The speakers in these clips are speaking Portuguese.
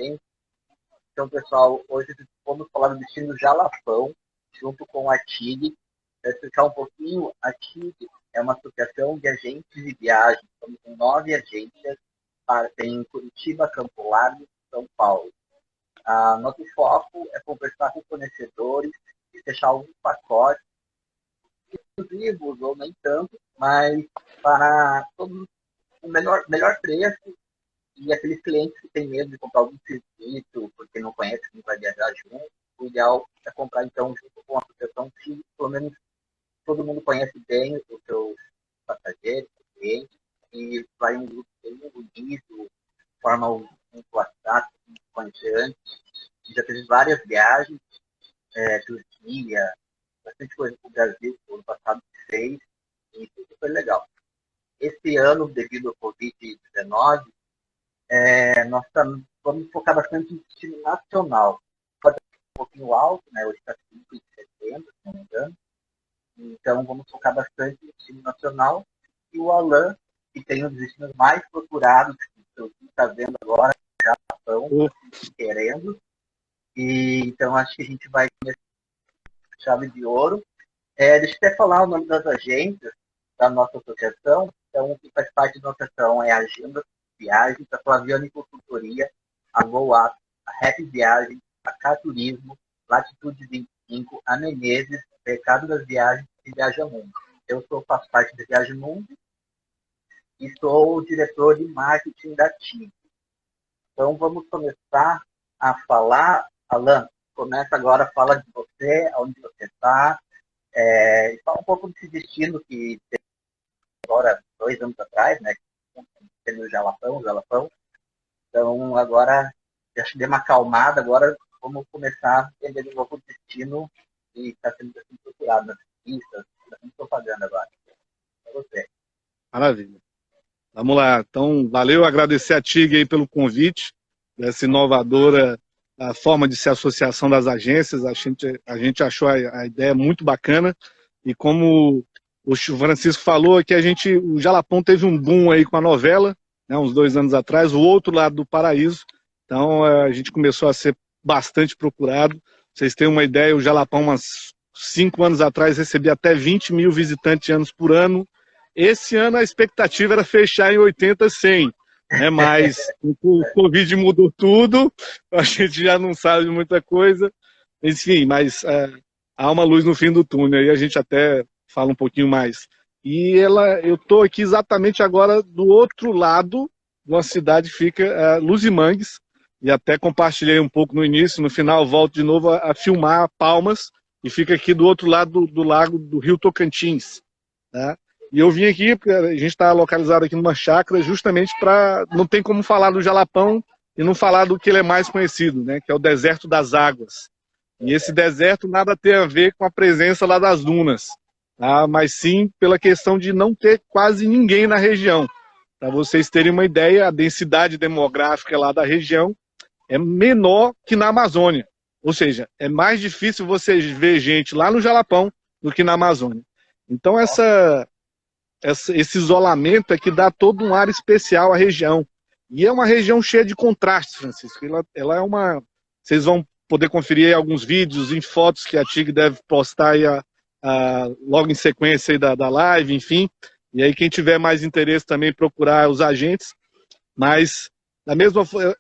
gente. Então, pessoal, hoje vamos falar do destino Jalapão, junto com a TIG. Para explicar um pouquinho, a TIG é uma associação de agentes de viagem. Estamos com 9 agências, tem Curitiba, Campo Largo e São Paulo. Nosso foco é conversar com fornecedores e fechar alguns pacotes, exclusivos ou nem tanto, mas para todos o melhor preço. E aqueles clientes que têm medo de comprar algum serviço, porque não conhece quem vai viajar junto, o ideal é comprar, então, junto com a associação, que pelo menos todo mundo conhece bem os seus passageiros, os clientes, e vai um grupo bem unido, forma um WhatsApp, conhecente. Já teve várias viagens, Turquia, bastante coisa para o Brasil, no ano passado fez, e tudo foi legal. Esse ano, devido ao Covid-19, nós vamos focar bastante em destino nacional. Pode ser um pouquinho alto, né? Hoje está 5 de setembro, se não me engano. Então, vamos focar bastante em destino nacional. E o Alan, que tem os destinos mais procurados, que você está vendo agora, já estão querendo. E, então, acho que a gente vai começar com chave de ouro. Deixa eu até falar o nome das agências da nossa associação. Então, o que faz parte da nossa associação é a Agenda Viagens, a Flaviane Consultoria, a GoUp, a Happy Viagens, a K Turismo, Latitude 25, a Menezes, Mercado das Viagens e Viaja Mundo. Eu faço parte da Viaja Mundo e sou o diretor de marketing da TIG. Então vamos começar a falar. Alan, começa agora, fala de você, onde você está, e fala um pouco desse destino que teve agora 2 anos atrás, né? Teve o Jalapão. Então, agora, já dei uma acalmada, agora vamos começar a entender de novo o destino que está sendo assim, procurado nas pistas, bastante propaganda agora. É você. Maravilha. Vamos lá. Então, valeu, agradecer a TIG aí pelo convite, dessa inovadora forma de ser associação das agências. A gente achou a ideia muito bacana, e como o Francisco falou, que o Jalapão teve um boom aí com a novela, né, uns 2 anos atrás, o outro lado do paraíso. Então a gente começou a ser bastante procurado. Vocês têm uma ideia, o Jalapão, uns 5 anos atrás, recebia até 20 mil visitantes por ano. Esse ano a expectativa era fechar em 80, 100. Mas o Covid mudou tudo, a gente já não sabe muita coisa. Enfim, mas há uma luz no fim do túnel, e a gente até fala um pouquinho mais. E eu estou aqui exatamente agora do outro lado de uma cidade que fica Luzimangues, e até compartilhei um pouco no início, no final volto de novo a filmar Palmas, e fica aqui do outro lado do lago do Rio Tocantins. Tá? E eu vim aqui, porque a gente está localizado aqui numa chácara, justamente para... Não tem como falar do Jalapão e não falar do que ele é mais conhecido, né? Que é o Deserto das Águas. E esse deserto nada tem a ver com a presença lá das dunas, tá? Mas sim pela questão de não ter quase ninguém na região. Para vocês terem uma ideia, a densidade demográfica lá da região é menor que na Amazônia. Ou seja, é mais difícil você ver gente lá no Jalapão do que na Amazônia. Então esse isolamento é que dá todo um ar especial à região. E é uma região cheia de contrastes, Francisco. Ela é uma... Vocês vão poder conferir aí alguns vídeos e fotos que a TIG deve postar aí logo em sequência aí da live, enfim. E aí quem tiver mais interesse também procurar os agentes. Mas, da mesma forma,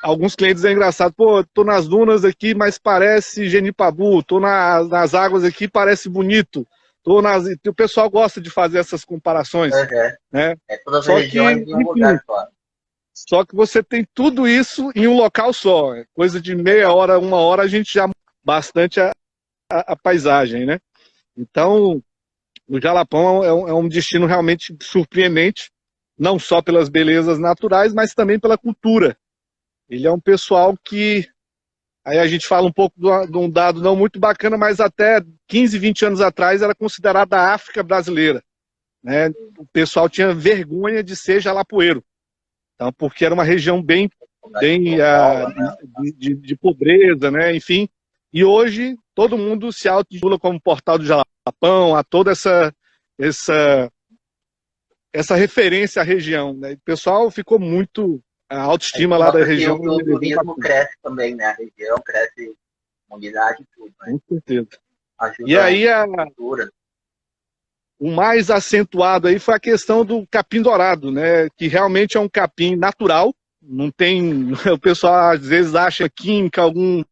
alguns clientes é engraçado. Pô, tô nas dunas aqui, mas parece Genipabu. Tô nas águas aqui, parece bonito. O pessoal gosta de fazer essas comparações. Né? Todas as regiões em um lugar só. Só que você tem tudo isso em um local só. Coisa de meia hora, 1 hora, a gente já bastante a paisagem, né? Então, o Jalapão é um destino realmente surpreendente, não só pelas belezas naturais, mas também pela cultura. Ele é um pessoal que... Aí a gente fala um pouco de um dado não muito bacana, mas até 15, 20 anos atrás era considerada a África brasileira. Né? O pessoal tinha vergonha de ser jalapoeiro. Então, porque era uma região bem de pobreza, né? Enfim. E hoje todo mundo se auto-intitula como Portal do Jalapão, a toda essa referência à região. Né? O pessoal ficou muito a autoestima lá da região. O turismo cresce também, né? A região cresce, comunidade e tudo, né? Com certeza. Ajuda E aí a cultura. o mais acentuado aí foi a questão do capim dourado, né? Que realmente é um capim natural. Não tem. O pessoal às vezes acha química, algum.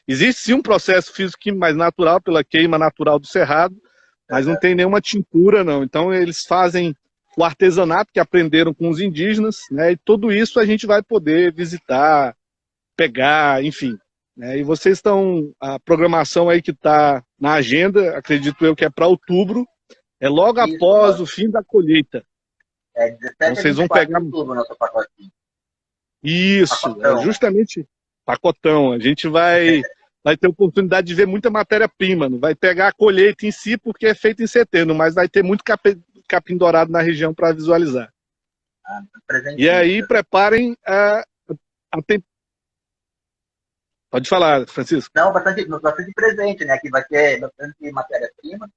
Existe sim um processo físico-químico mais natural, pela queima natural do cerrado, mas não tem nenhuma tintura, não. Então eles fazem o artesanato que aprenderam com os indígenas, né? E tudo isso a gente vai poder visitar, pegar, enfim. Né? E vocês estão. A programação aí que está na agenda, acredito eu que é para outubro, é logo Isso, após o fim da colheita. É 17 Então vocês vão pegar. de outubro, nosso pacotinho. Isso, Pacotão. é justamente pacotão. A gente vai ter oportunidade de ver muita matéria-prima. Não vai pegar a colheita em si, porque é feito em setembro, mas vai ter muito capim dourado na região para visualizar. E aí preparem Pode falar, Francisco. Não, bastante presente, né? Que vai ter bastante matéria-prima,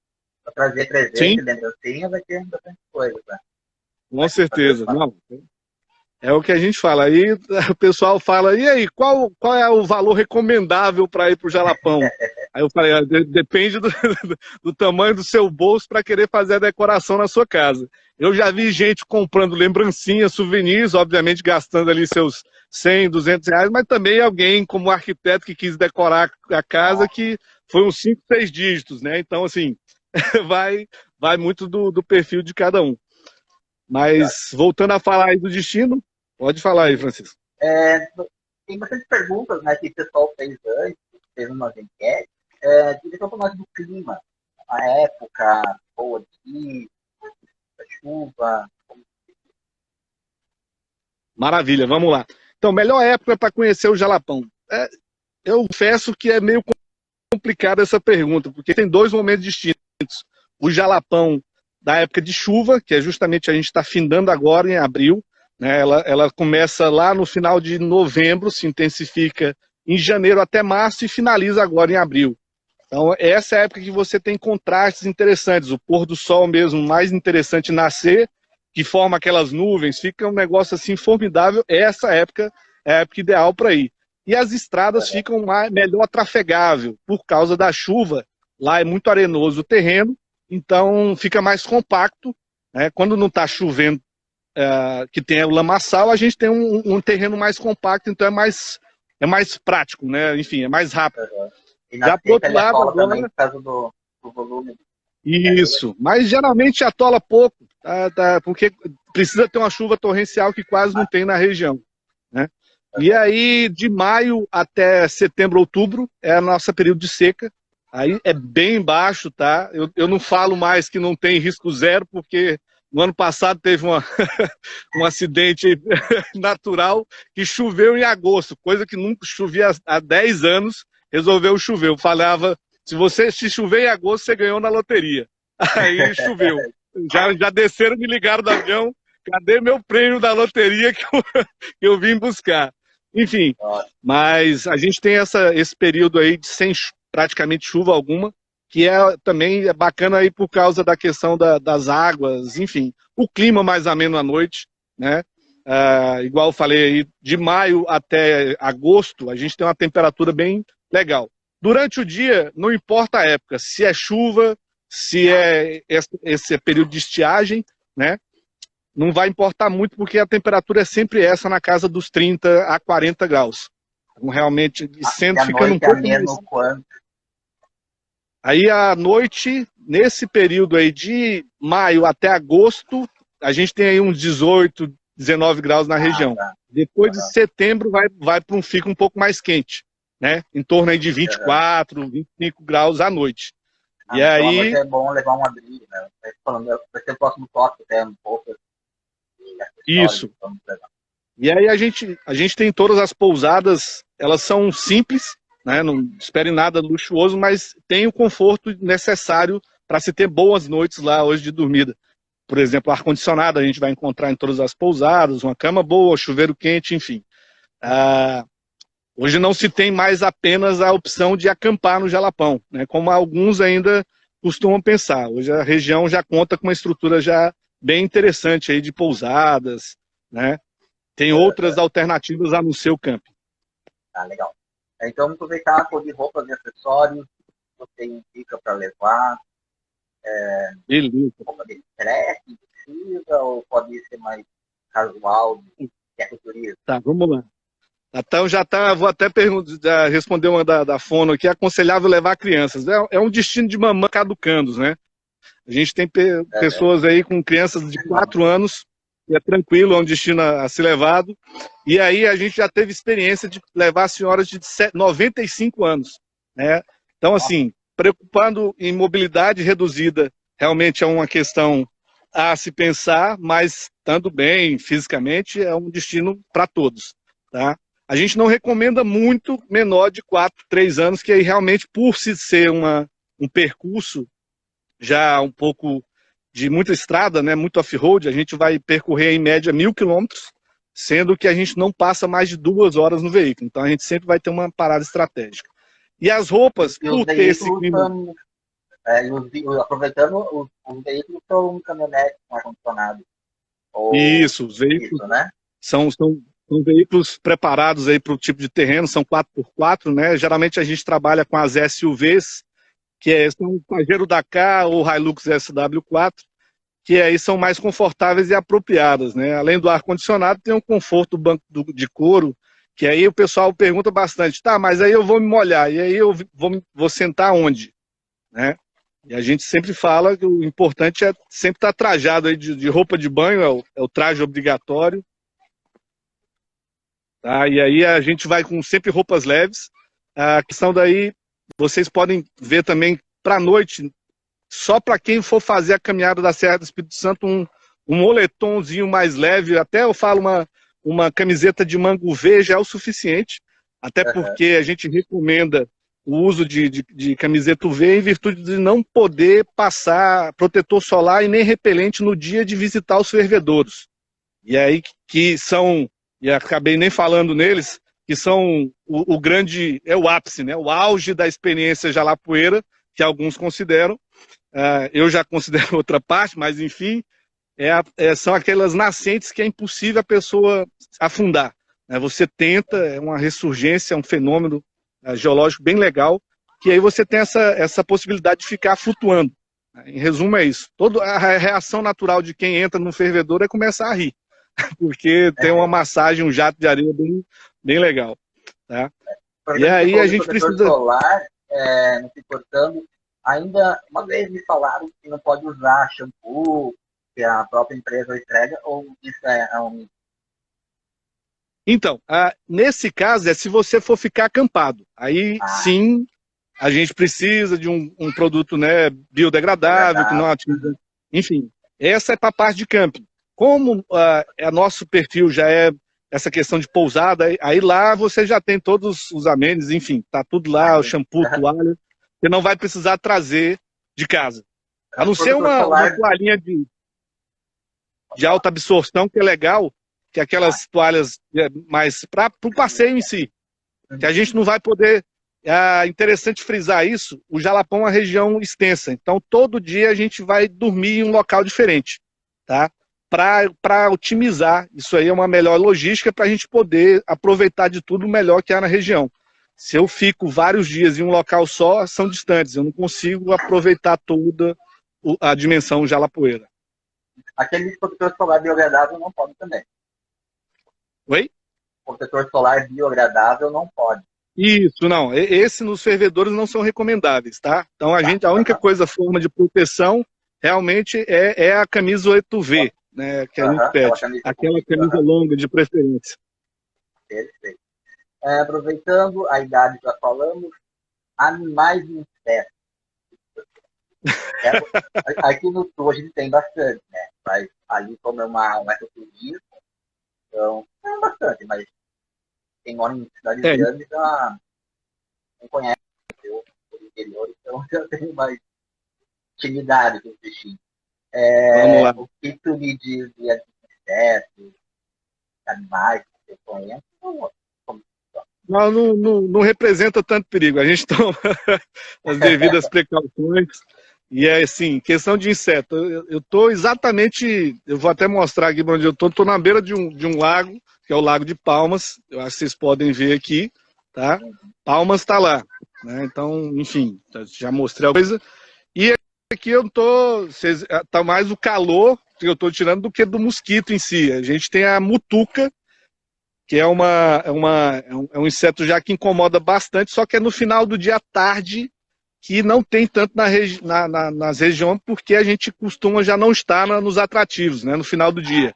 para trazer presente, lembrancinha, vai ter bastante coisa. Tá? Com certeza. Não, é o que a gente fala. Aí o pessoal fala, e aí, qual é o valor recomendável para ir para o Jalapão? Aí eu falei, depende do tamanho do seu bolso para querer fazer a decoração na sua casa. Eu já vi gente comprando lembrancinhas, souvenirs, obviamente gastando ali seus 100, 200 reais, mas também alguém como arquiteto que quis decorar a casa que foi uns 5, 6 dígitos, né? Então, assim, vai muito do perfil de cada um. Mas, voltando a falar aí do destino, pode falar aí, Francisco. Tem bastante perguntas, né, que o pessoal fez antes, fez umas enquetes, queria falar mais do clima, a época, boa de a chuva. Maravilha, vamos lá. Então, melhor época para conhecer o Jalapão. Eu confesso que é meio complicada essa pergunta, porque tem 2 momentos distintos. O Jalapão da época de chuva, que é justamente a gente está findando agora em abril, né? Ela começa lá no final de novembro, se intensifica em janeiro até março e finaliza agora em abril. Então, essa é a época que você tem contrastes interessantes, o pôr do sol mesmo mais interessante nascer, que forma aquelas nuvens, fica um negócio assim formidável. Essa época é a época ideal para ir. E as estradas ficam melhor trafegável, por causa da chuva. Lá é muito arenoso o terreno, então fica mais compacto. Né? Quando não está chovendo, que tem o lamaçal, a gente tem um terreno mais compacto, então é mais prático, né? Enfim, é mais rápido. E na já pro outro lado agora, também, por causa do volume. Isso, mas geralmente atola pouco, porque precisa ter uma chuva torrencial que quase não tem na região. Né? E aí, de maio até setembro, outubro, é o nosso período de seca. Aí é bem baixo, tá? Eu não falo mais que não tem risco zero, porque no ano passado teve um acidente natural que choveu em agosto, coisa que nunca chovia há 10 anos, resolveu chover. Eu falava, se chover em agosto, você ganhou na loteria. Aí choveu. Já desceram, me ligaram do avião, cadê meu prêmio da loteria que eu vim buscar? Enfim, mas a gente tem esse período aí sem praticamente chuva alguma, que também é bacana aí por causa da questão das águas, enfim. O clima mais ameno à noite, né? Igual eu falei aí, de maio até agosto, a gente tem uma temperatura bem legal. Durante o dia, não importa a época, se é chuva, se é esse período de estiagem, né? Não vai importar muito, porque a temperatura é sempre essa, na casa dos 30 a 40 graus. Então, realmente, ficando um pouco mais... Aí, à noite, nesse período aí de maio até agosto, a gente tem aí uns 18, 19 graus na região. Depois de setembro, fica um pouco mais quente, né? Em torno aí de 24, 25 graus à noite. E aí... é bom levar um abrigo, né? Vai ser o próximo toque, até um pouco. Isso. E aí a gente tem todas as pousadas, elas são simples, né? Não espere nada luxuoso, mas tem o conforto necessário para se ter boas noites lá hoje de dormida. Por exemplo, ar-condicionado a gente vai encontrar em todas as pousadas, uma cama boa, chuveiro quente, enfim. Hoje não se tem mais apenas a opção de acampar no Jalapão, né? Como alguns ainda costumam pensar. Hoje a região já conta com uma estrutura já bem interessante aí de pousadas, né? tem outras alternativas a não ser o camping. Tá, legal. Então, vamos aproveitar a cor de roupas e acessórios. Você indica para levar Beleza. roupa de estresse, precisa, ou pode ser mais casual, que é turismo? Tá, vamos lá. Então vou até responder uma da Fono aqui, é aconselhável levar crianças. É um destino de mamãe caducandos, né? A gente tem pessoas aí com crianças de 4 anos, e é tranquilo, é um destino a ser levado. E aí a gente já teve experiência de levar senhoras de 95 anos, né? Então, assim, preocupando em mobilidade reduzida, realmente é uma questão a se pensar, mas estando bem fisicamente, é um destino para todos, tá? A gente não recomenda muito menor de 4, 3 anos, que aí realmente, por se ser um percurso já um pouco de muita estrada, né, muito off-road, a gente vai percorrer em média 1.000 quilômetros, sendo que a gente não passa mais de 2 horas no veículo. Então a gente sempre vai ter uma parada estratégica. E as roupas, por ter esse clima... aproveitando, os veículos são caminhonetes com ar-condicionado. Isso, os veículos, isso, né? são veículos preparados aí para o tipo de terreno, são 4x4, né? Geralmente a gente trabalha com as SUVs, que são o Pajero Dakar ou Hilux SW4, que aí são mais confortáveis e apropriadas, né? Além do ar-condicionado, tem o conforto do banco de couro, que aí o pessoal pergunta bastante, tá, mas aí eu vou me molhar, e aí eu vou sentar onde? Né? E a gente sempre fala que o importante é sempre estar trajado aí de roupa de banho, é o traje obrigatório. Tá? E aí a gente vai com sempre roupas leves. A questão daí, vocês podem ver também para a noite, só para quem for fazer a caminhada da Serra do Espírito Santo, um moletomzinho mais leve, até eu falo uma camiseta de mango V já é o suficiente, até porque a gente recomenda o uso de camiseta UV em virtude de não poder passar protetor solar e nem repelente no dia de visitar os fervedouros. E aí que são, e acabei nem falando neles, que são o grande, é o ápice, né? O auge da experiência Jalapoeira, que alguns consideram. Eu já considero outra parte, mas enfim, são aquelas nascentes que é impossível a pessoa afundar. Você tenta, é uma ressurgência, é um fenômeno geológico bem legal, que aí você tem essa possibilidade de ficar flutuando. Em resumo é isso. Toda a reação natural de quem entra no fervedor é começar a rir, porque tem uma massagem, um jato de areia bem legal. Tá? E aí a gente precisa... solar, não se cortando, ainda uma vez me falaram que não pode usar shampoo que a própria empresa entrega, ou isso é um... Então, nesse caso, se você for ficar acampado. Aí, sim, a gente precisa de um produto, né, biodegradável, que não atinja... Enfim, essa é para a parte de camping. Como nosso perfil já é essa questão de pousada, aí lá você já tem todos os amêndoos, enfim, tá tudo lá, o shampoo, toalha. Você não vai precisar trazer de casa. A não ser uma toalhinha de alta absorção, que é legal, que é aquelas toalhas mais para o passeio em si, que a gente não vai poder... É interessante frisar isso, o Jalapão é uma região extensa, então todo dia a gente vai dormir em um local diferente, tá? Para otimizar, isso aí é uma melhor logística para a gente poder aproveitar de tudo o melhor que há na região. Se eu fico vários dias em um local só, são distantes, eu não consigo aproveitar toda a dimensão Jalapoeira. Aquele protetor solar biodegradável não pode também. Oi? Protetor solar biodegradável não pode. Isso, não. Esse nos fervedores não são recomendáveis, tá? Então a única forma de proteção realmente é a camisa 8V, né? Que a gente pede. Aquela camisa longa de preferência. Perfeito. Aproveitando a idade que já falamos, animais e insetos. Aqui no sul a gente tem bastante, né? Mas ali como é um ecoturismo, então é bastante, mas quem mora em cidades grandes já não conhece o interior, então já tem mais intimidade com os bichinhos. Vamos lá. O que tu me diz de insetos, animais que você conhece? Não representa tanto perigo. A gente toma as devidas precauções. E é assim, questão de inseto, eu tô exatamente, eu vou até mostrar aqui onde eu tô na beira de um lago, que é o Lago de Palmas, eu acho que vocês podem ver aqui, tá? Palmas tá lá, né? Então, enfim, já mostrei a coisa. E aqui eu tô, tá mais o calor que eu tô tirando do que do mosquito em si. A gente tem a mutuca, que é um inseto já que incomoda bastante, só que é no final do dia à tarde, que não tem tanto nas regiões, porque a gente costuma já não estar nos atrativos, né, no final do dia.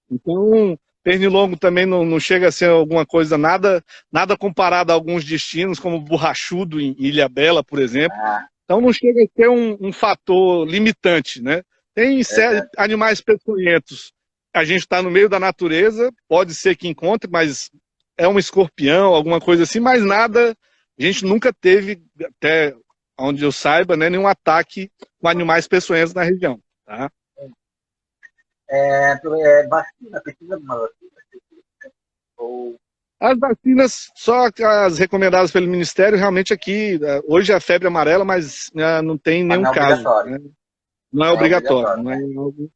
Então, pernilongo também não chega a ser alguma coisa nada comparado a alguns destinos, como Borrachudo em Ilhabela, por exemplo. Então não chega a ser um fator limitante, né? Tem animais peçonhentos. A gente está no meio da natureza, pode ser que encontre, mas é um escorpião, alguma coisa assim, mas nada, a gente nunca teve, até onde eu saiba, né, nenhum ataque com animais peçonhentos na região. Tá? Vacina, precisa de uma vacina? Ou... As vacinas, só as recomendadas pelo Ministério, realmente aqui, hoje é a febre amarela, mas não tem nenhum caso. Né? Não é obrigatório. Não é algo...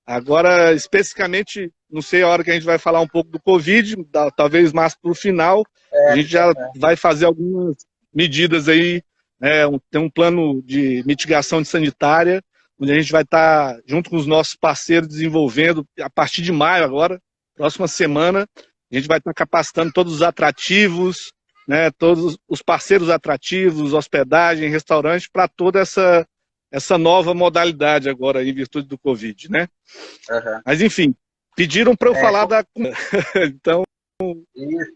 Agora, especificamente, não sei a hora que a gente vai falar um pouco do Covid, talvez mais para o final, a gente já vai fazer algumas medidas aí, né? Tem um plano de mitigação de sanitária, onde a gente vai estar, junto com os nossos parceiros, desenvolvendo, a partir de maio agora, próxima semana, a gente vai estar capacitando todos os atrativos, né, todos os parceiros atrativos, hospedagem, restaurante, para toda essa nova modalidade agora, em virtude do Covid, né? Uhum. Mas, enfim, pediram para eu falar da... Então... Isso.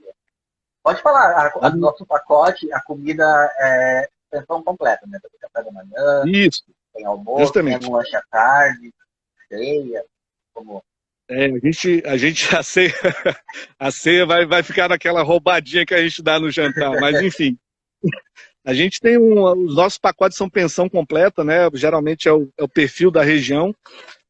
Pode falar, no nosso pacote, a comida é pensão completa, né? Tem café da manhã, isso. Tem almoço, justamente. Tem um lanche à tarde, ceia, como... a ceia vai ficar naquela roubadinha que a gente dá no jantar, mas enfim. A gente tem os nossos pacotes são pensão completa, né? Geralmente é o perfil da região,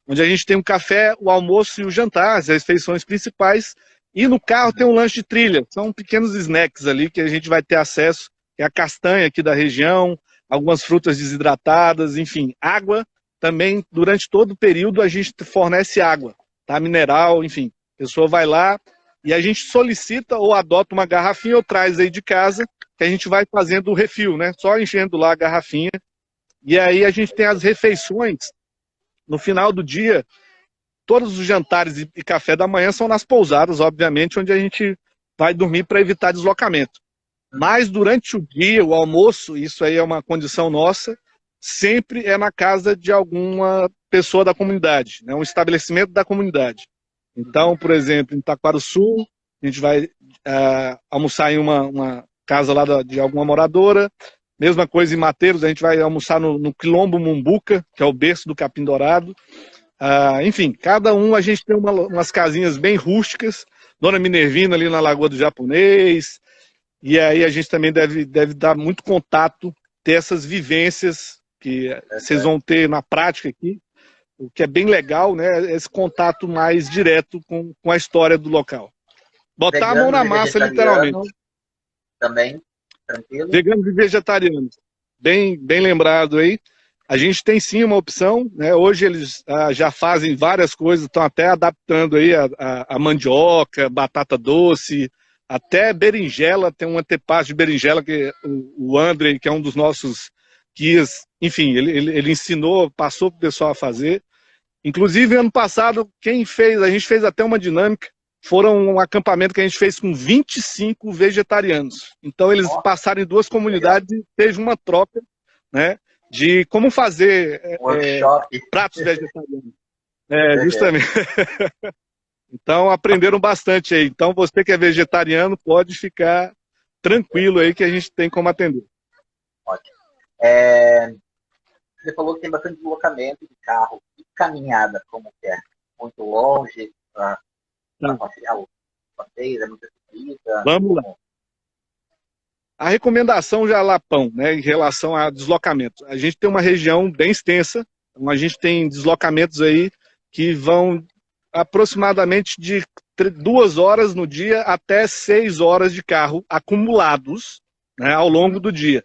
onde a gente tem um café, o almoço e o jantar, as refeições principais, e no carro tem um lanche de trilha, são pequenos snacks ali que a gente vai ter acesso, que é a castanha aqui da região, algumas frutas desidratadas, enfim, água também, durante todo o período a gente fornece água. Tá, mineral, enfim, a pessoa vai lá e a gente solicita ou adota uma garrafinha ou traz aí de casa, que a gente vai fazendo o refil, né? Só enchendo lá a garrafinha. E aí a gente tem as refeições no final do dia. Todos os jantares e café da manhã são nas pousadas, obviamente, onde a gente vai dormir para evitar deslocamento. Mas durante o dia, o almoço, isso aí é uma condição nossa, sempre é na casa de alguma pessoa da comunidade, né? Um estabelecimento da comunidade. Então, por exemplo, em Taquarussu, a gente vai almoçar em uma casa lá de alguma moradora. Mesma coisa em Mateiros, a gente vai almoçar no Quilombo Mumbuca, que é o berço do Capim Dourado. Enfim, cada um a gente tem umas casinhas bem rústicas. Dona Minervina ali na Lagoa do Japonês. E aí a gente também deve dar muito contato, ter essas vivências que vocês vão ter na prática aqui, o que é bem legal, né? Esse contato mais direto com a história do local. Botar veganos a mão na massa, literalmente. Também, tranquilo. Veganos e vegetarianos. Bem lembrado aí. A gente tem sim uma opção, né? Hoje eles já fazem várias coisas, estão até adaptando aí a mandioca, batata doce, até berinjela, tem um antepasto de berinjela que o André, que é um dos nossos guias, enfim, ele ensinou, passou para o pessoal a fazer. Inclusive, ano passado, a gente fez até uma dinâmica, foram um acampamento que a gente fez com 25 vegetarianos. Então, eles passaram em 2 comunidades e teve uma troca, né, de como fazer pratos vegetarianos. Justamente. Então, aprenderam bastante aí. Então, você que é vegetariano, pode ficar tranquilo aí que a gente tem como atender. Ótimo. Você falou que tem bastante deslocamento de carro e caminhada, como que é? Muito longe, para passear os passeios, é muita subida. Vamos lá. A recomendação Jalapão, né, em relação a deslocamento. A gente tem uma região bem extensa, então a gente tem deslocamentos aí que vão aproximadamente de 2 horas no dia até 6 horas de carro acumulados, né, ao longo do dia.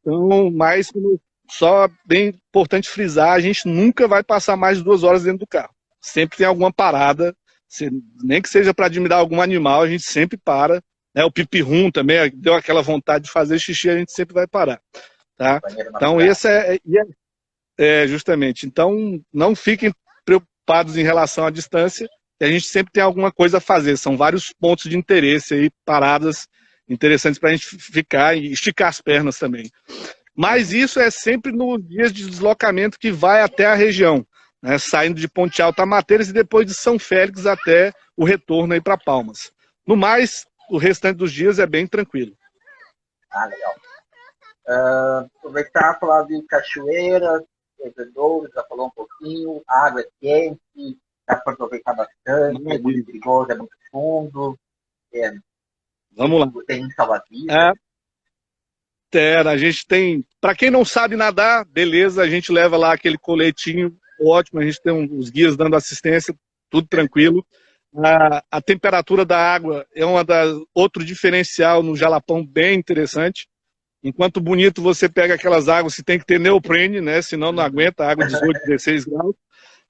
Então, mais como só bem importante frisar, a gente nunca vai passar mais de 2 horas dentro do carro. Sempre tem alguma parada, nem que seja para admirar algum animal, a gente sempre para. Né? O pipi-rum também, deu aquela vontade de fazer xixi, a gente sempre vai parar. Tá? Então, esse justamente. Então, não fiquem preocupados em relação à distância, que a gente sempre tem alguma coisa a fazer. São vários pontos de interesse aí, paradas interessantes para a gente ficar e esticar as pernas também. Mas isso é sempre nos dias de deslocamento que vai até a região, né? Saindo de Ponte Alta a Mateiras e depois de São Félix até o retorno aí para Palmas. No mais, o restante dos dias é bem tranquilo. Legal. Aproveitar para falar de cachoeiras, bebedouros, já falou um pouquinho, a água é quente, dá para aproveitar bastante, é muito perigoso, é muito fundo. Vamos lá. Tem salva-vidas. A gente tem, para quem não sabe nadar, beleza, a gente leva lá aquele coletinho, ótimo, a gente tem os guias dando assistência, tudo tranquilo. A temperatura da água é outro diferencial no Jalapão bem interessante. Enquanto bonito você pega aquelas águas que tem que ter neoprene, né? Senão não aguenta, água 18, 16 graus.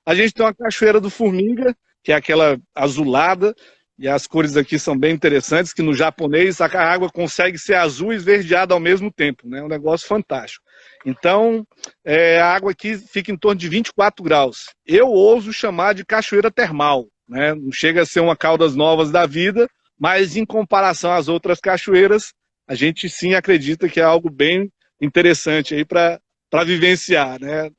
A gente tem uma cachoeira do Formiga, que é aquela azulada, e as cores aqui são bem interessantes, que no japonês a água consegue ser azul e esverdeada ao mesmo tempo, né? É um negócio fantástico. Então, a água aqui fica em torno de 24 graus. Eu ouso chamar de cachoeira termal, né? Não chega a ser uma Caldas Novas da vida, mas em comparação às outras cachoeiras, a gente sim acredita que é algo bem interessante aí para vivenciar, né?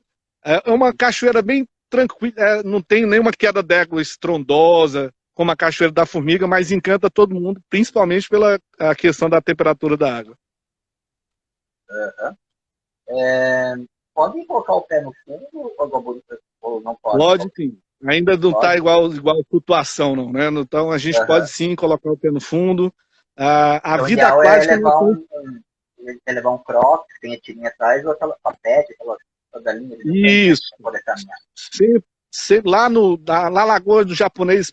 É uma cachoeira bem tranquila, não tem nenhuma queda d'água estrondosa, como a Cachoeira da Formiga, mas encanta todo mundo, principalmente pela a questão da temperatura da água. Pode colocar o pé no fundo ou não pode? Pode sim. Ainda não está igual a flutuação, não, né? Então a gente pode sim colocar o pé no fundo. A então, vida aquática... É levar um crocs, tem a tirinha atrás, ou aquela papete, aquela galinha. Isso. Lá na Lagoa do Japonês,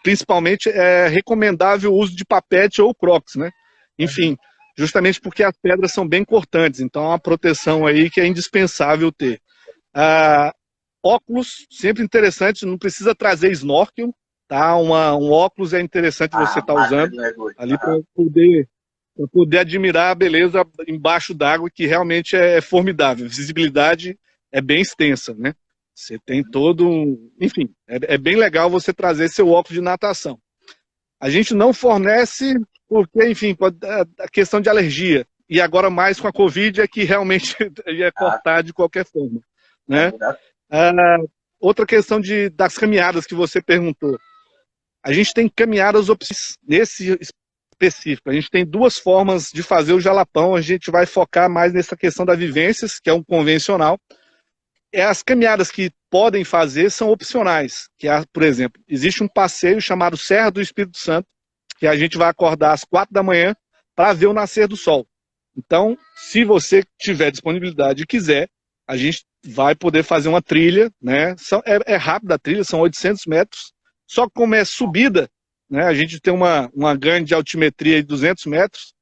principalmente, é recomendável o uso de papete ou crocs, né? Enfim, justamente porque as pedras são bem cortantes, então é uma proteção aí que é indispensável ter. Óculos, sempre interessante, não precisa trazer snorkel, tá? Um óculos é interessante você estar usando ali para poder admirar a beleza embaixo d'água, que realmente é formidável. A visibilidade é bem extensa, né? Você tem enfim, é bem legal você trazer seu óculos de natação. A gente não fornece porque, enfim, a questão de alergia. E agora mais com a Covid é que realmente ia cortar de qualquer forma, né? Outra questão das caminhadas que você perguntou. A gente tem caminhadas opções nesse específico. A gente tem 2 formas de fazer o Jalapão. A gente vai focar mais nessa questão das vivências, que é um convencional. As caminhadas que podem fazer são opcionais. Por exemplo, existe um passeio chamado Serra do Espírito Santo, que a gente vai acordar às 4 da manhã para ver o nascer do sol. Então, se você tiver disponibilidade e quiser, a gente vai poder fazer uma trilha, né? É rápida a trilha, são 800 metros, só que como é subida, né? A gente tem uma ganho de altimetria de 200 metros.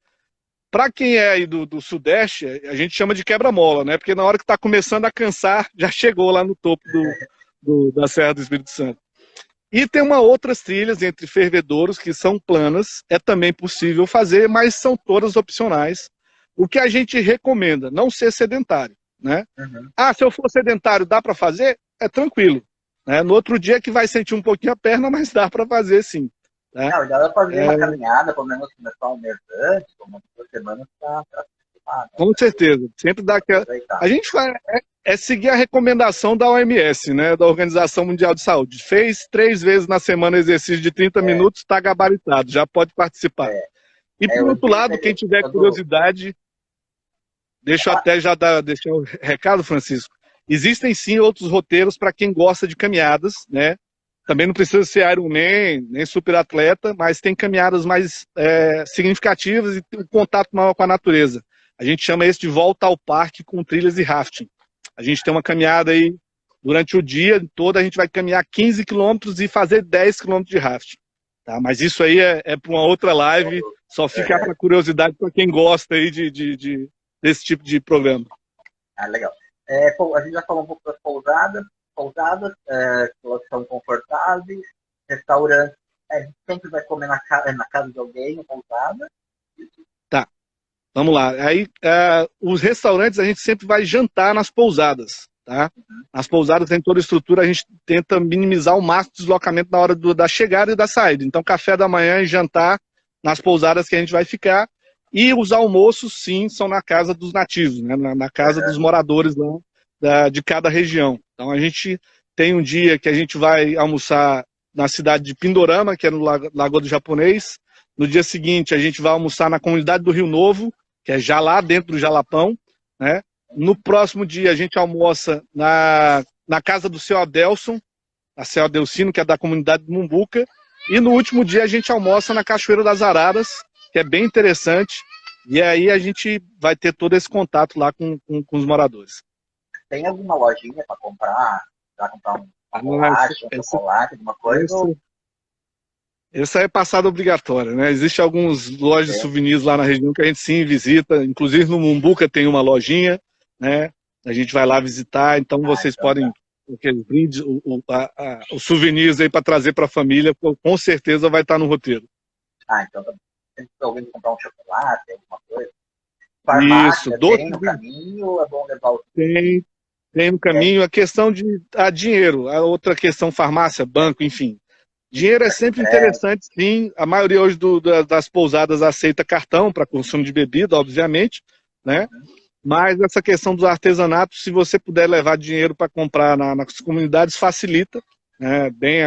Para quem é aí do Sudeste, a gente chama de quebra-mola, né? Porque na hora que está começando a cansar, já chegou lá no topo da Serra do Espírito Santo. E tem outras trilhas entre fervedouros que são planas, é também possível fazer, mas são todas opcionais. O que a gente recomenda, não ser sedentário, né? Se eu for sedentário, dá para fazer? É tranquilo. Né? No outro dia que vai sentir um pouquinho a perna, mas dá para fazer sim. Né? Não, dá para fazer uma caminhada, pelo menos começar um mês antes, uma 2 semanas para participar. Né? Com certeza. Sempre dá aquela... A gente seguir a recomendação da OMS, né? Da Organização Mundial de Saúde. Fez 3 vezes na semana exercício de 30 minutos, está gabaritado, já pode participar. E por outro lado, quem tiver curiosidade, deixa eu até já deixar o recado, Francisco. Existem sim outros roteiros para quem gosta de caminhadas, né? Também não precisa ser Ironman, nem super atleta, mas tem caminhadas mais significativas e um contato maior com a natureza. A gente chama isso de volta ao parque com trilhas e rafting. A gente tem uma caminhada aí, durante o dia todo, a gente vai caminhar 15 quilômetros e fazer 10 quilômetros de rafting. Tá? Mas isso aí é para uma outra live, só fica para curiosidade para quem gosta aí desse tipo de programa. Legal. A gente já falou um pouco das pousadas, elas são confortáveis, restaurantes, a gente sempre vai comer na casa de alguém, na pousada. Tá, vamos lá. Aí, os restaurantes a gente sempre vai jantar nas pousadas, tá? Nas pousadas tem toda a estrutura, a gente tenta minimizar o máximo de deslocamento na hora da chegada e da saída. Então, café da manhã e jantar nas pousadas que a gente vai ficar. E os almoços, sim, são na casa dos nativos, né? Na casa dos moradores lá de cada região. Então, a gente tem um dia que a gente vai almoçar na cidade de Pindorama, que é no Lagoa do Japonês. No dia seguinte, a gente vai almoçar na comunidade do Rio Novo, que é já lá dentro do Jalapão, né? No próximo dia, a gente almoça na casa do seu Adelson, a seu Adelcino, que é da comunidade do Mumbuca. E no último dia, a gente almoça na Cachoeira das Araras, que é bem interessante. E aí a gente vai ter todo esse contato lá com os moradores. Tem alguma lojinha para comprar? Para comprar uma bolacha, um chocolate, alguma coisa? Essa é passada obrigatória, né? Existem algumas lojas de souvenirs lá na região que a gente sim visita. Inclusive no Mumbuca tem uma lojinha, né? A gente vai lá visitar, então vocês podem aqueles brindes, os souvenirs aí para trazer para a família, com certeza vai estar no roteiro. Então tem alguém comprar um chocolate, alguma coisa? Farmácia, isso, tem no caminho, é bom levar o... Tem no caminho. A questão de dinheiro, a outra questão, farmácia, banco, enfim. Dinheiro é sempre interessante, sim. A maioria hoje das pousadas aceita cartão para consumo de bebida, obviamente, né? Mas essa questão dos artesanatos, se você puder levar dinheiro para comprar nas comunidades, facilita, né? Bem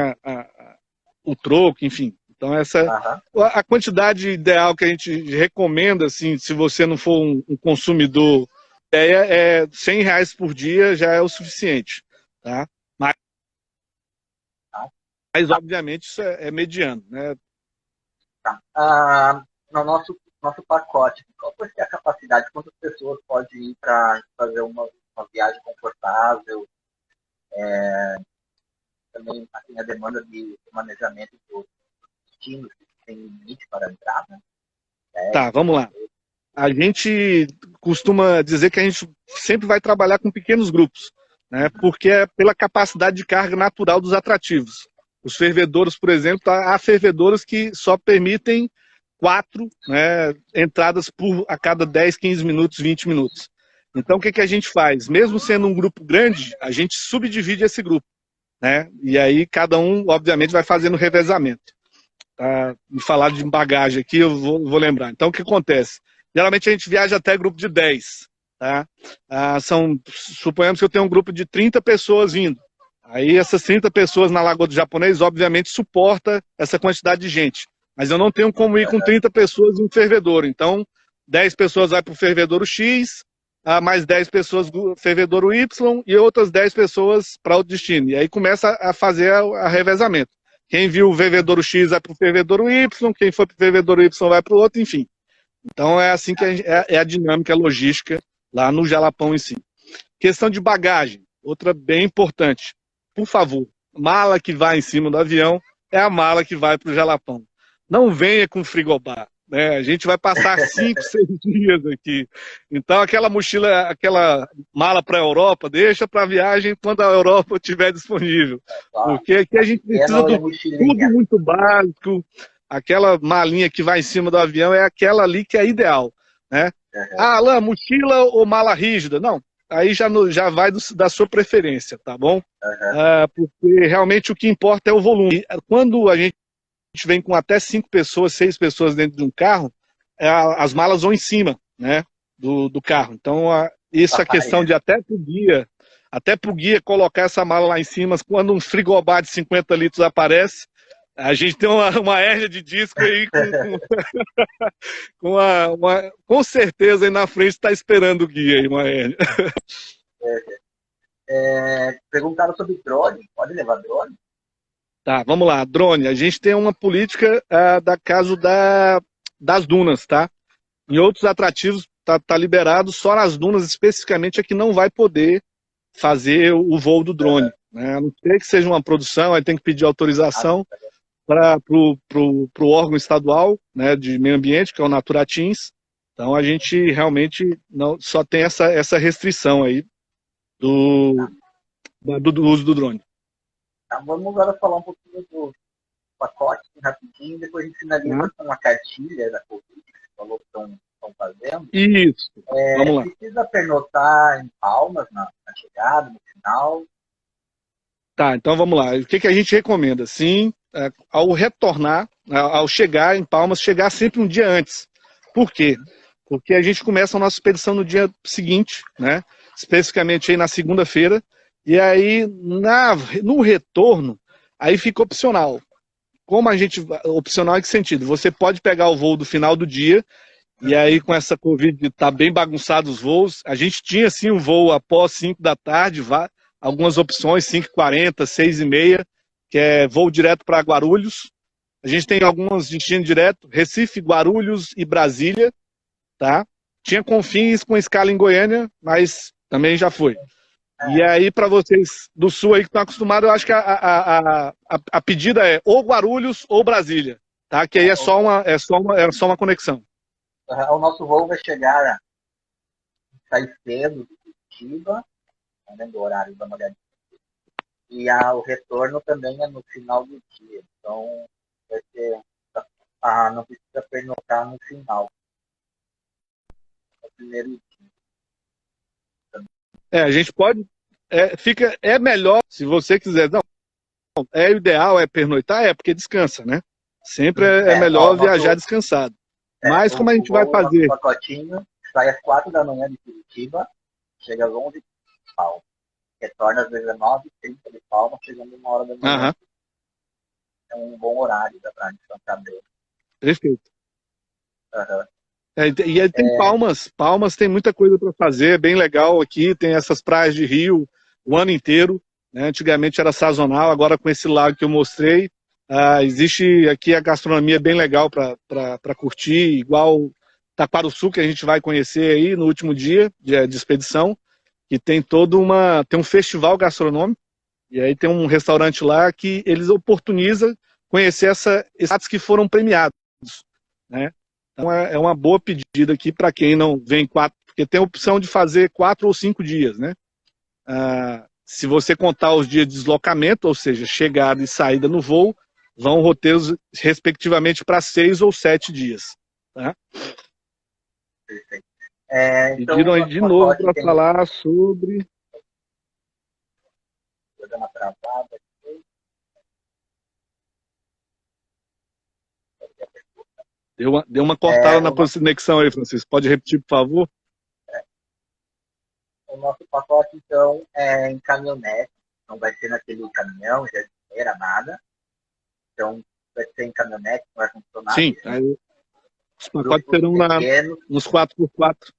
o troco, enfim. Então a quantidade ideal que a gente recomenda, assim, se você não for um consumidor, é R$100 por dia já é o suficiente, tá? Mas obviamente isso é mediano, né? No nosso pacote, qual vai ser a capacidade? Quantas pessoas pode ir para fazer uma viagem confortável? Também assim, a demanda de planejamento dos destinos, tem limite para a entrada? Tá, vamos lá. A gente costuma dizer que a gente sempre vai trabalhar com pequenos grupos, né? Porque é pela capacidade de carga natural dos atrativos. Os fervedouros, por exemplo, há fervedouros que só permitem 4, né, entradas a cada 10, 15 minutos, 20 minutos. Então, o que a gente faz? Mesmo sendo um grupo grande, a gente subdivide esse grupo, né? E aí cada um, obviamente, vai fazendo revezamento. Me falar de bagagem aqui, eu vou lembrar. Então, o que acontece? Geralmente a gente viaja até grupo de 10. Tá? Suponhamos que eu tenho um grupo de 30 pessoas vindo. Aí essas 30 pessoas na Lagoa do Japonês, obviamente, suporta essa quantidade de gente. Mas eu não tenho como ir com 30 pessoas em um fervedouro. Então, 10 pessoas vai para o fervedouro X, mais 10 pessoas do fervedouro Y e outras 10 pessoas para outro destino. E aí começa a fazer a revezamento. Quem viu o fervedouro X vai para o fervedouro Y, quem for para o fervedouro Y vai para o outro, enfim. Então é assim que é a dinâmica, a logística lá no Jalapão em si. Questão de bagagem, outra bem importante. Por favor, mala que vai em cima do avião é a mala que vai para o Jalapão. Não venha com frigobar, né? A gente vai passar 5, 6 dias aqui. Então aquela mochila, aquela mala para a Europa, deixa para a viagem quando a Europa estiver disponível. Porque aqui a gente precisa de tudo muito básico. Aquela malinha que vai em cima do avião é aquela ali que é ideal, né? Alain, mochila ou mala rígida? Não, aí já vai da sua preferência, tá bom? Porque realmente o que importa é o volume. Quando a gente vem com até 5 pessoas, 6 pessoas dentro de um carro, as malas vão em cima, né, do carro. Então, isso é questão de até pro guia colocar essa mala lá em cima, quando um frigobar de 50 litros aparece, a gente tem uma hérnia de disco aí com certeza aí na frente está esperando o guia aí, uma hérnia. Perguntaram sobre drone, pode levar drone? Tá, vamos lá, drone. A gente tem uma política da caso das dunas, tá? Em outros atrativos tá liberado, só nas dunas especificamente é que não vai poder fazer o voo do drone. Né? A não ser que seja uma produção, aí tem que pedir autorização para o órgão estadual, né, de meio ambiente, que é o Naturatins. Então a gente realmente só tem essa restrição aí do, do uso do drone. Tá, vamos agora falar um pouquinho do pacote rapidinho, depois a gente finaliza com uma cartilha da Covid, que você falou que estão fazendo. Isso, vamos lá. Precisa pernotar em Palmas na chegada, no final? Tá, então vamos lá. O que a gente recomenda? Sim, ao retornar, ao chegar em Palmas, chegar sempre um dia antes. Por quê? Porque a gente começa a nossa expedição no dia seguinte, né? Especificamente aí na segunda-feira, e aí no retorno, aí fica opcional. Como a gente. Opcional em que sentido? Você pode pegar o voo do final do dia, e aí com essa Covid tá bem bagunçado os voos. A gente tinha sim um voo após 5 da tarde, algumas opções, 5h40, 6h30, que é voo direto para Guarulhos. A gente tem alguns destinos direto, Recife, Guarulhos e Brasília, tá? Tinha Confins com escala em Goiânia, mas também já foi. E aí, para vocês do Sul aí que estão acostumados, eu acho que a pedida é ou Guarulhos ou Brasília, tá? Que aí é só uma conexão. O nosso voo vai chegar, sair cedo de Curitiba, não lembro o horário da olhadinha. E o retorno também é no final do dia. Então, vai ser, não precisa pernotar no final. No primeiro dia. A gente pode. É melhor, se você quiser. Não, o ideal é pernoitar, porque descansa, né? Sempre é melhor viajar descansado. Mas como a gente vai fazer? O pacotinho sai às 4 da manhã de Curitiba, chega às 11 de Palmas. Retorna às 19h30 de Palmas, chegando 1h da manhã. Aham. É um bom horário para descansar bem. Perfeito. Uhum. E aí tem Palmas. Palmas tem muita coisa para fazer, bem legal aqui. Tem essas praias de rio o ano inteiro. Né? Antigamente era sazonal, agora com esse lago que eu mostrei, existe aqui a gastronomia bem legal para curtir, igual Taquarussu, que a gente vai conhecer aí no último dia de expedição, que tem tem um festival gastronômico, e aí tem um restaurante lá que eles oportunizam conhecer esses que foram premiados, né? Então é uma boa pedida aqui para quem não vem 4, porque tem a opção de fazer 4 ou 5 dias, né? Se você contar os dias de deslocamento, ou seja, chegada e saída no voo, vão roteiros respectivamente para 6 ou 7 dias. Tá? Perfeito. Pediram aí de novo para falar sobre. Vou dar uma travada aqui. Deu uma cortada na conexão aí, Francisco. Pode repetir, por favor? O nosso pacote, então, é em caminhonete. Não vai ser naquele caminhão, já era nada. Então, vai ser em caminhonete, com ar-condicionado. Sim, aí, os pacotes serão nos 4x4.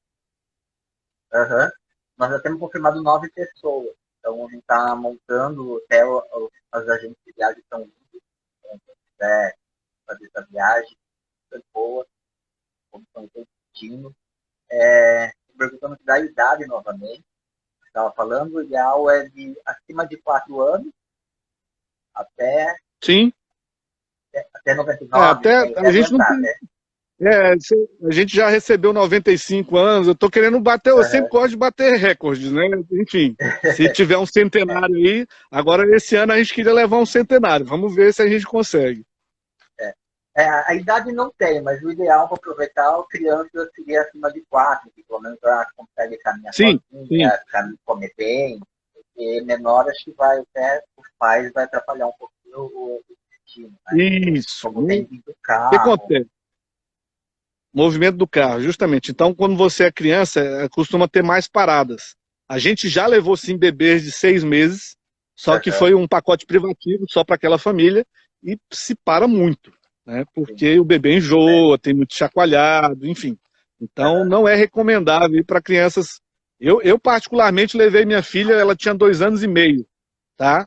Uhum. Nós já temos confirmado 9 pessoas. Então, a gente está montando, até as agentes de viagem estão indo. Então, se quiser fazer essa viagem, foi boa. Como estão repetindo. Perguntando da idade novamente. Estava falando, o ideal é de acima de 4 anos até. Sim. Até 99. A gente não tem. Né? A gente já recebeu 95 anos, eu estou querendo bater, eu sempre gosto de bater recordes, né? Enfim, se tiver um centenário aí, agora esse ano a gente queria levar um centenário, vamos ver se a gente consegue. A idade não tem, mas o ideal para aproveitar, a criança seria acima de 4, que pelo menos ela consegue caminhar sozinha, comer bem, e menor acho que vai até os pais vai atrapalhar um pouquinho o destino. Né? Isso. Como tem do carro. O que acontece? Movimento do carro, justamente. Então, quando você é criança, costuma ter mais paradas. A gente já levou, sim, bebês de 6 meses, só que foi um pacote privativo só para aquela família e se para muito, né? Porque o bebê enjoa, tem muito chacoalhado, enfim. Então, não é recomendável para crianças. Eu, particularmente, levei minha filha, ela tinha 2 anos e meio, tá?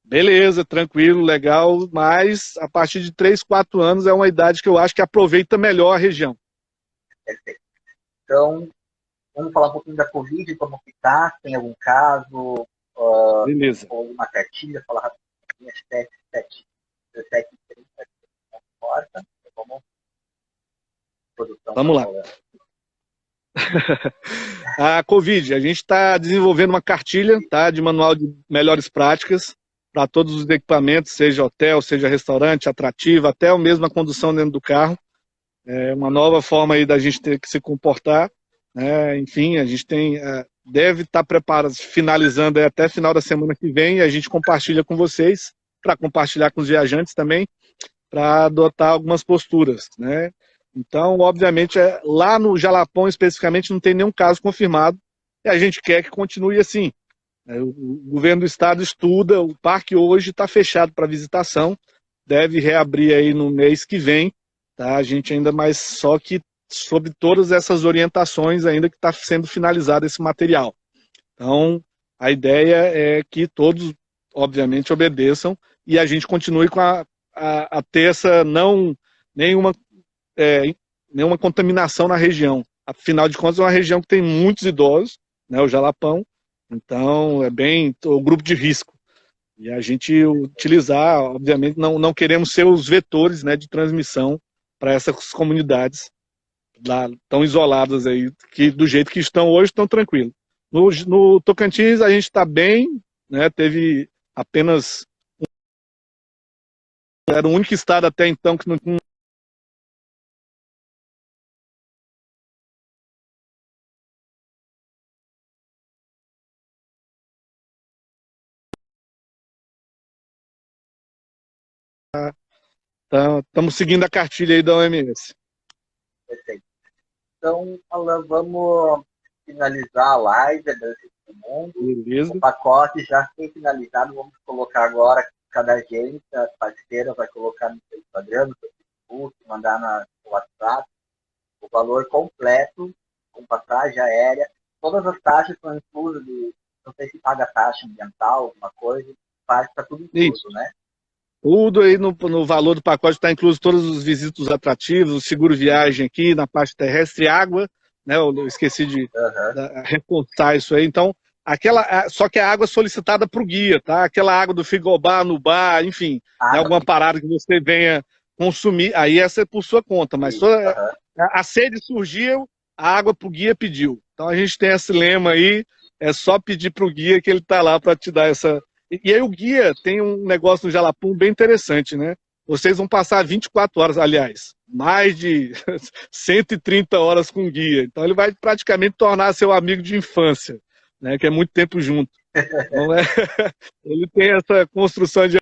Beleza, tranquilo, legal, mas a partir de 3, 4 anos é uma idade que eu acho que aproveita melhor a região. Perfeito. Então, vamos falar um pouquinho da Covid, como que está, tem algum caso, beleza. ou uma cartilha, falar rapidinho, 17h30, não importa, vamos lá. A Covid, a gente está desenvolvendo uma cartilha, tá, de manual de melhores práticas para todos os equipamentos, seja hotel, seja restaurante, atrativo, até o mesmo a condução dentro do carro. É uma nova forma aí da gente ter que se comportar, né? Enfim, a gente deve estar preparado, finalizando até final da semana que vem, e a gente compartilha com vocês, para compartilhar com os viajantes também, para adotar algumas posturas, né? Então, obviamente, lá no Jalapão especificamente não tem nenhum caso confirmado, e a gente quer que continue assim. O governo do estado estuda, o parque hoje está fechado para visitação, deve reabrir aí no mês que vem, tá? A gente ainda mais, só que sobre todas essas orientações ainda que está sendo finalizado esse material. Então, a ideia é que todos, obviamente, obedeçam e a gente continue com a ter essa nenhuma, nenhuma contaminação na região. Afinal de contas, é uma região que tem muitos idosos, né, o Jalapão, então é bem o grupo de risco. E a gente utilizar, obviamente, não queremos ser os vetores, né, de transmissão para essas comunidades lá, tão isoladas aí, que do jeito que estão hoje, estão tranquilos. No Tocantins a gente está bem, né, teve apenas era o único estado até então que não estamos seguindo a cartilha aí da OMS. Perfeito. Então, Alan, vamos finalizar a live, agradecer todo mundo. Beleza. O pacote já foi finalizado, vamos colocar agora, cada agência parceira vai colocar no seu Instagram, no seu Facebook, mandar no WhatsApp, o valor completo, com passagem aérea. Todas as taxas são inclusas, não sei se paga taxa ambiental, alguma coisa, está tudo incluso, Isso. né? Tudo aí no valor do pacote está incluso todos os visitos atrativos, o seguro viagem aqui na parte terrestre, água, né? Eu esqueci de reforçar isso aí. Então, só que a água é solicitada para o guia, tá? Aquela água do frigobar, no bar, enfim, né? Alguma parada que você venha consumir, aí essa é por sua conta, mas a sede surgiu, a água para o guia pediu. Então a gente tem esse lema aí, é só pedir para o guia que ele está lá para te dar essa. E aí o guia tem um negócio no Jalapão bem interessante, né? Vocês vão passar 24 horas, aliás, mais de 130 horas com o guia. Então ele vai praticamente tornar seu amigo de infância, né? Que é muito tempo junto. Então, ele tem essa construção de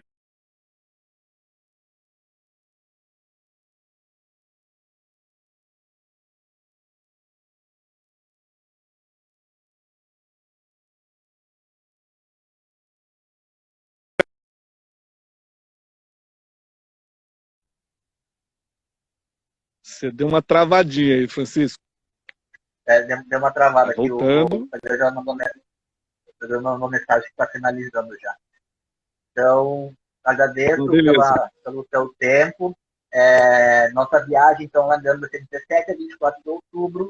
Você deu uma travadinha aí, Francisco. Deu uma travada aqui. Voltando. Eu já mandou uma mensagem que está finalizando já. Então, agradeço pelo seu tempo. Nossa viagem, então, lembrando, vai ser de 17 a 24 de outubro.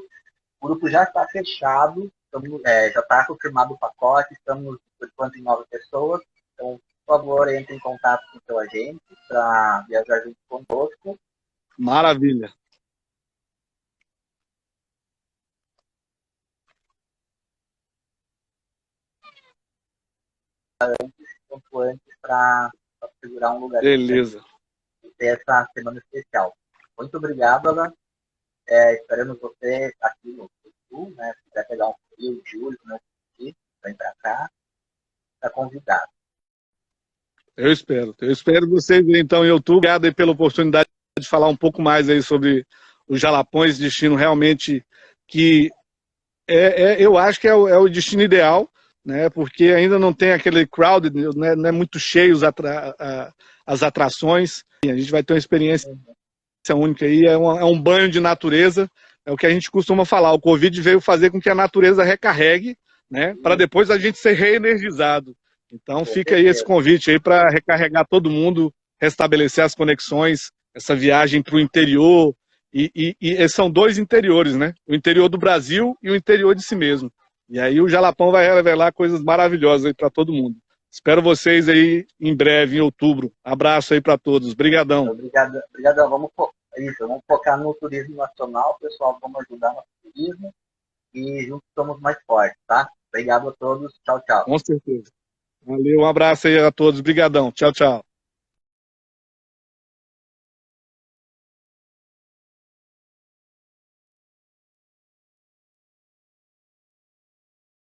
O grupo já está fechado, já está confirmado o pacote, estamos participando em 9 pessoas. Então, por favor, entre em contato com o seu agente para viajar junto conosco. Maravilha. Quanto antes para segurar um lugar. Beleza. E ter essa semana especial. Muito obrigado, Alan. Esperamos você aqui no Sul, né? Se quiser pegar um frio de julho, né? Vem para cá, está convidado. Eu espero vocês então em outubro. Obrigado aí pela oportunidade de falar um pouco mais aí sobre os Jalapões, destino realmente que eu acho que é o destino ideal, né? Porque ainda não tem aquele crowd, né? Não é muito cheio as atrações. A gente vai ter uma experiência única aí, é um banho de natureza, é o que a gente costuma falar. O Covid veio fazer com que a natureza recarregue, né? Para depois a gente ser reenergizado. Então fica aí esse convite aí para recarregar todo mundo, restabelecer as conexões, essa viagem para o interior, e são dois interiores, né? O interior do Brasil e o interior de si mesmo. E aí o Jalapão vai revelar coisas maravilhosas aí para todo mundo. Espero vocês aí em breve, em outubro. Abraço aí para todos. Obrigadão. Obrigadão. Vamos focar no turismo nacional, pessoal. Vamos ajudar no turismo. e juntos somos mais fortes, tá? Obrigado a todos. Tchau, tchau. Com certeza. Valeu, um abraço aí a todos. Obrigadão. Tchau, tchau.